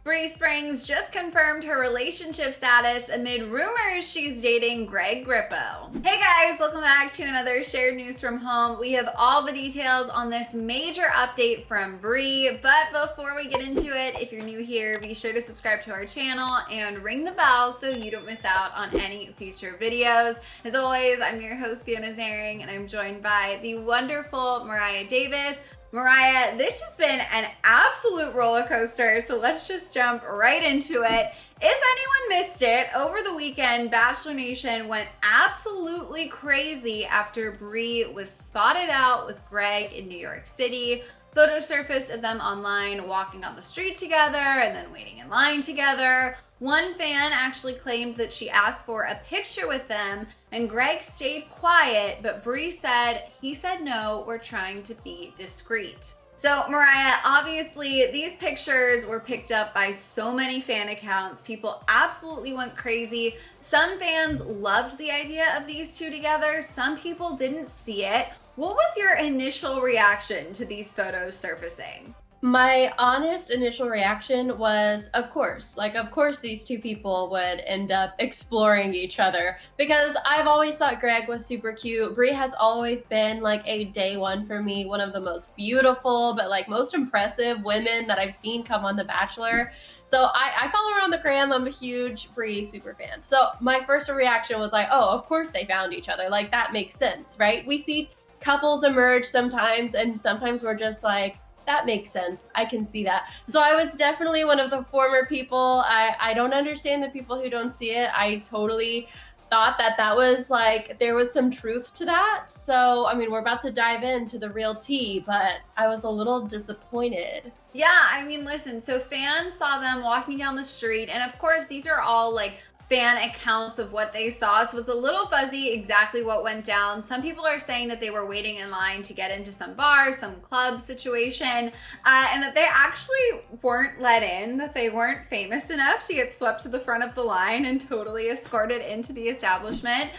Bri Springs just confirmed her relationship status amid rumors she's dating Greg Grippo. Hey guys, welcome back to another shared news from home. We have all the details on this major update from Bri, but before we get into it, if you're new here, be sure to subscribe to our channel and ring the bell so you don't miss out on any future videos. As always, I'm your host, Fiona Zaring, and I'm joined by the wonderful Mariah Davis. Mariah, this has been an absolute roller coaster, so let's just jump right into it. If anyone missed it, over the weekend, Bachelor Nation went absolutely crazy after Bri was spotted out with Greg in New York City. Photos surfaced of them online walking on the street together and then waiting in line together. One fan actually claimed that she asked for a picture with them and Greg stayed quiet, but Bri said he said no, we're trying to be discreet. So Mariah, obviously these pictures were picked up by so many fan accounts. People absolutely went crazy. Some fans loved the idea of these two together. Some people didn't see it. What was your initial reaction to these photos surfacing? My honest initial reaction was, of course these two people would end up exploring each other, because I've always thought Greg was super cute. Bri has always been like a day one for me, one of the most beautiful but like most impressive women that I've seen come on The Bachelor. So I follow her on the gram. I'm a huge Bri super fan. So my first reaction was like, oh, of course they found each other. Like that makes sense, right? We see couples emerge sometimes, and sometimes we're just like, that makes sense. I can see that. So I was definitely one of the former people. I don't understand the people who don't see it. I totally thought that was like, there was some truth to that. So, I mean, we're about to dive into the real tea, but I was a little disappointed. Yeah, I mean, listen, so fans saw them walking down the street, and of course, these are all like fan accounts of what they saw, so it's a little fuzzy exactly what went down. Some people are saying that they were waiting in line to get into some bar, some club situation, and that they actually weren't let in, that they weren't famous enough to get swept to the front of the line and totally escorted into the establishment.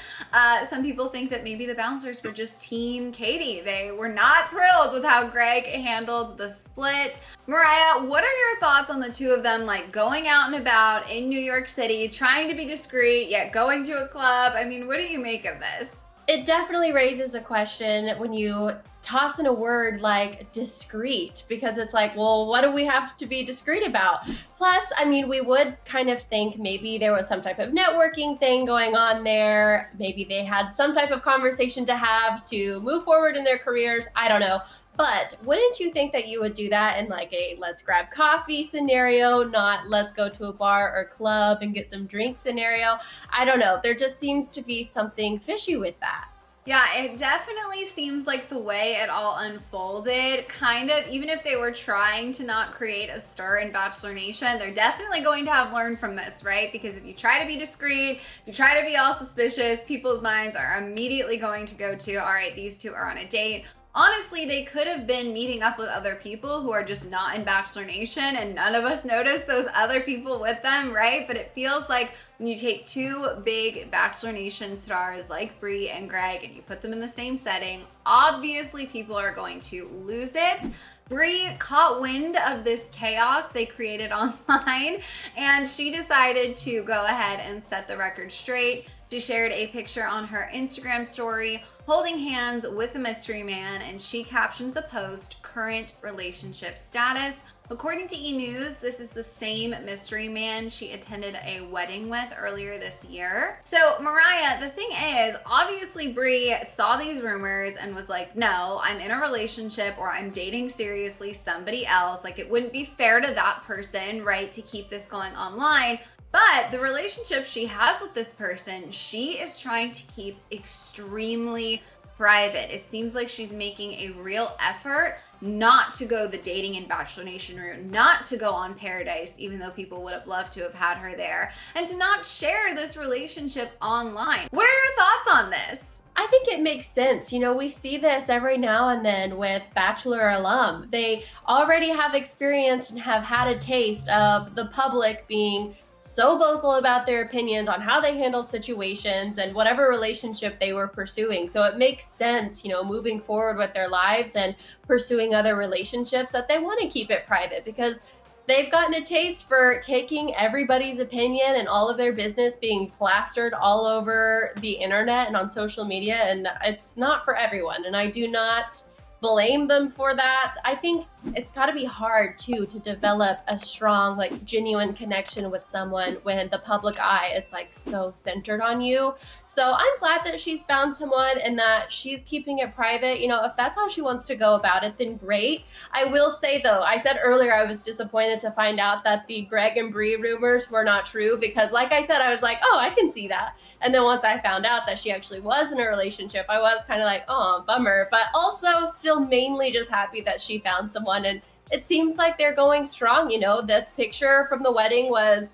Some people think that maybe the bouncers were just Team Katie. They were not thrilled with how Greg handled the split. Mariah, what are your thoughts on the two of them like going out and about in New York City, trying to be discreet, yet going to a club? I mean, what do you make of this? It definitely raises a question when you toss in a word like discreet, because it's like, well, what do we have to be discreet about? Plus, I mean, we would kind of think maybe there was some type of networking thing going on there. Maybe they had some type of conversation to have to move forward in their careers. I don't know. But wouldn't you think that you would do that in like a let's grab coffee scenario, not let's go to a bar or club and get some drinks scenario? I don't know. There just seems to be something fishy with that. Yeah, it definitely seems like the way it all unfolded, kind of, even if they were trying to not create a stir in Bachelor Nation, they're definitely going to have learned from this, right? Because if you try to be discreet, if you try to be all suspicious, people's minds are immediately going to go to, all right, these two are on a date. Honestly, they could have been meeting up with other people who are just not in Bachelor Nation, and none of us noticed those other people with them, right? But it feels like when you take two big Bachelor Nation stars like Bri and Greg and you put them in the same setting, obviously people are going to lose it. Bri caught wind of this chaos they created online, and she decided to go ahead and set the record straight. She shared a picture on her Instagram story holding hands with a mystery man, and she captioned the post, current relationship status. According to E! News, this is the same mystery man she attended a wedding with earlier this year. So Mariah, the thing is, obviously Bri saw these rumors and was like, no, I'm in a relationship or I'm dating seriously somebody else. Like, it wouldn't be fair to that person, right, to keep this going online. But the relationship she has with this person, she is trying to keep extremely private. It seems like she's making a real effort not to go the dating and Bachelor Nation route, not to go on Paradise, even though people would have loved to have had her there, and to not share this relationship online. What are your thoughts on this? I think it makes sense. You know, we see this every now and then with Bachelor alum. They already have experienced and have had a taste of the public being so vocal about their opinions on how they handle situations and whatever relationship they were pursuing. So it makes sense, you know, moving forward with their lives and pursuing other relationships, that they want to keep it private, because they've gotten a taste for taking everybody's opinion and all of their business being plastered all over the internet and on social media, and it's not for everyone, and I do not blame them for that. I think it's got to be hard too to develop a strong, like, genuine connection with someone when the public eye is like so centered on you. So I'm glad that she's found someone and that she's keeping it private. You know, if that's how she wants to go about it, then great. I will say though, I said earlier I was disappointed to find out that the Greg and Bri rumors were not true, because like I said, I was like, oh, I can see that. And then once I found out that she actually was in a relationship, I was kind of like, oh, bummer, but also still mainly just happy that she found someone. And it seems like they're going strong. You know, the picture from the wedding was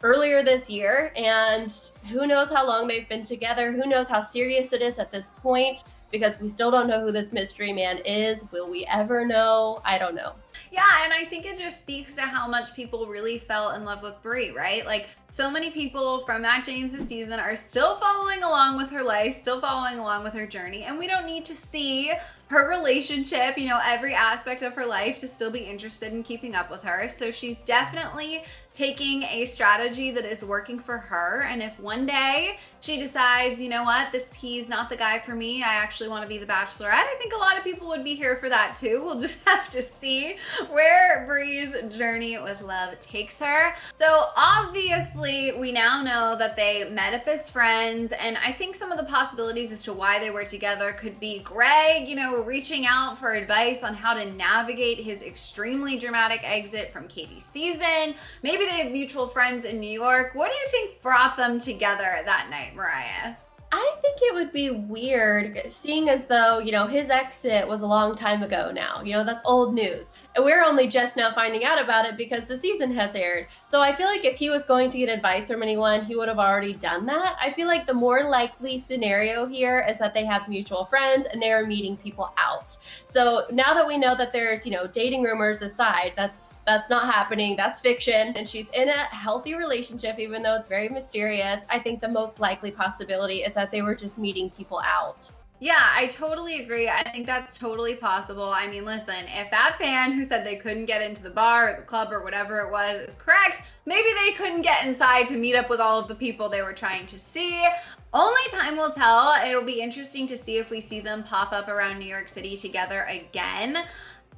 earlier this year, and who knows how long they've been together. Who knows how serious it is at this point, because we still don't know who this mystery man is. Will we ever know? I don't know. Yeah, and I think it just speaks to how much people really fell in love with Bri, right? Like, so many people from Matt James' season are still following along with her life, still following along with her journey, and we don't need to see her relationship, you know, every aspect of her life to still be interested in keeping up with her. So she's definitely taking a strategy that is working for her. And if one day she decides, you know what, he's not the guy for me, I actually want to be the bachelorette, I think a lot of people would be here for that too. We'll just have to see where Bri's journey with love takes her. So obviously we now know that they met up as friends, and I think some of the possibilities as to why they were together could be Greg, you know, reaching out for advice on how to navigate his extremely dramatic exit from Katie's season. Maybe they have mutual friends in New York. What do you think brought them together that night, Mariah? I think it would be weird, seeing as though, you know, his exit was a long time ago now. You know, that's old news. And we're only just now finding out about it because the season has aired. So I feel like if he was going to get advice from anyone, he would have already done that. I feel like the more likely scenario here is that they have mutual friends and they are meeting people out. So now that we know that there's, you know, dating rumors aside, that's not happening. That's fiction. And she's in a healthy relationship, even though it's very mysterious. I think the most likely possibility is that they were just meeting people out. Yeah, I totally agree. I think that's totally possible. I mean, listen, if that fan who said they couldn't get into the bar or the club or whatever it was is correct, maybe they couldn't get inside to meet up with all of the people they were trying to see. Only time will tell. It'll be interesting to see if we see them pop up around New York City together again.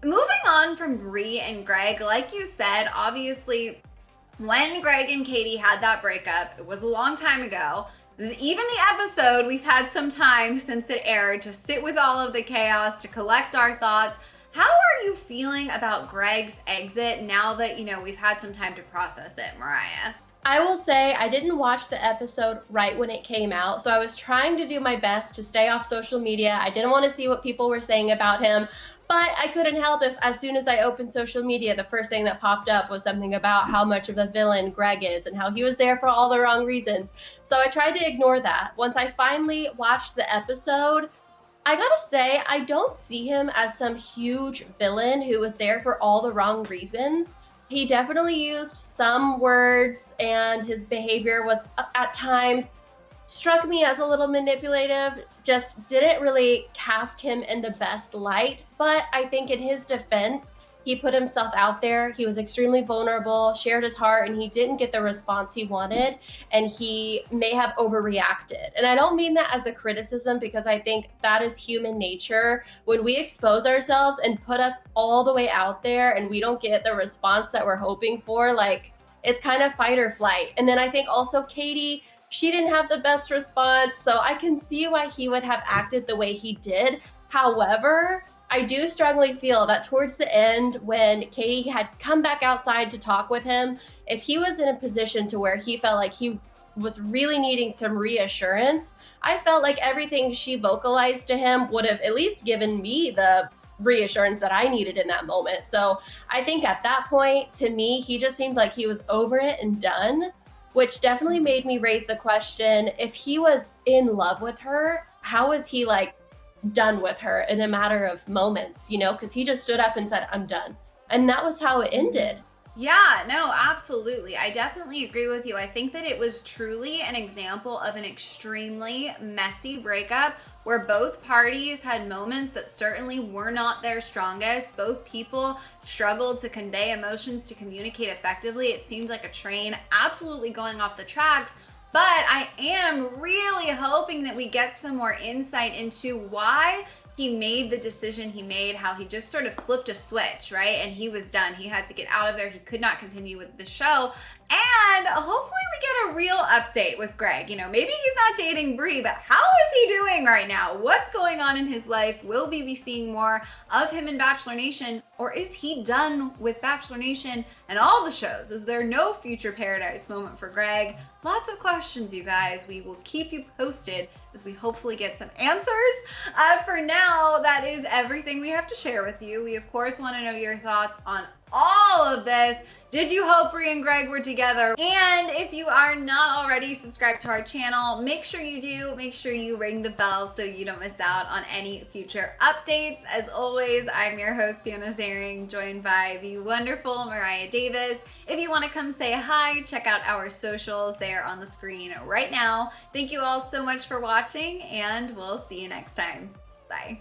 Moving on from Bri and Greg, like you said, obviously, when Greg and Katie had that breakup, it was a long time ago. Even the episode, we've had some time since it aired to sit with all of the chaos, to collect our thoughts. How are you feeling about Greg's exit now that, you know, we've had some time to process it, Mariah? I will say I didn't watch the episode right when it came out, so I was trying to do my best to stay off social media. I didn't want to see what people were saying about him, but I couldn't help if as soon as I opened social media, the first thing that popped up was something about how much of a villain Greg is and how he was there for all the wrong reasons. So I tried to ignore that. Once I finally watched the episode, I gotta say, I don't see him as some huge villain who was there for all the wrong reasons. He definitely used some words, and his behavior was at times struck me as a little manipulative, just didn't really cast him in the best light. But I think in his defense, he put himself out there. He was extremely vulnerable, shared his heart, and he didn't get the response he wanted. And he may have overreacted. And I don't mean that as a criticism, because I think that is human nature. When we expose ourselves and put us all the way out there and we don't get the response that we're hoping for, like, it's kind of fight or flight. And then I think also Katie, she didn't have the best response. So I can see why he would have acted the way he did. However, I do strongly feel that towards the end, when Katie had come back outside to talk with him, if he was in a position to where he felt like he was really needing some reassurance, I felt like everything she vocalized to him would have at least given me the reassurance that I needed in that moment. So I think at that point, to me, he just seemed like he was over it and done, which definitely made me raise the question, if he was in love with her, how is he like done with her in a matter of moments, you know, because he just stood up and said, I'm done. And that was how it ended. Yeah, no, absolutely. I definitely agree with you. I think that it was truly an example of an extremely messy breakup where both parties had moments that certainly were not their strongest. Both people struggled to convey emotions, to communicate effectively. It seemed like a train absolutely going off the tracks. But I am really hoping that we get some more insight into why he made the decision he made, how he just sort of flipped a switch, right? And he was done. He had to get out of there. He could not continue with the show. And hopefully we get a real update with Greg. You know, maybe he's not dating Bri, but how is he doing right now? What's going on in his life? Will we be seeing more of him in Bachelor Nation? Or is he done with Bachelor Nation and all the shows? Is there no future paradise moment for Greg? Lots of questions, you guys. We will keep you posted as we hopefully get some answers. For now, that is everything we have to share with you. We, of course, want to know your thoughts on all of this. Did you hope Bri and Greg were together? And if you are not already subscribed to our channel, make sure you do. Make sure you ring the bell so you don't miss out on any future updates. As always, I'm your host, Fiona Zaring, joined by the wonderful Mariah Davis. If you want to come say hi, check out our socials. They are on the screen right now. Thank you all so much for watching, and we'll see you next time. Bye.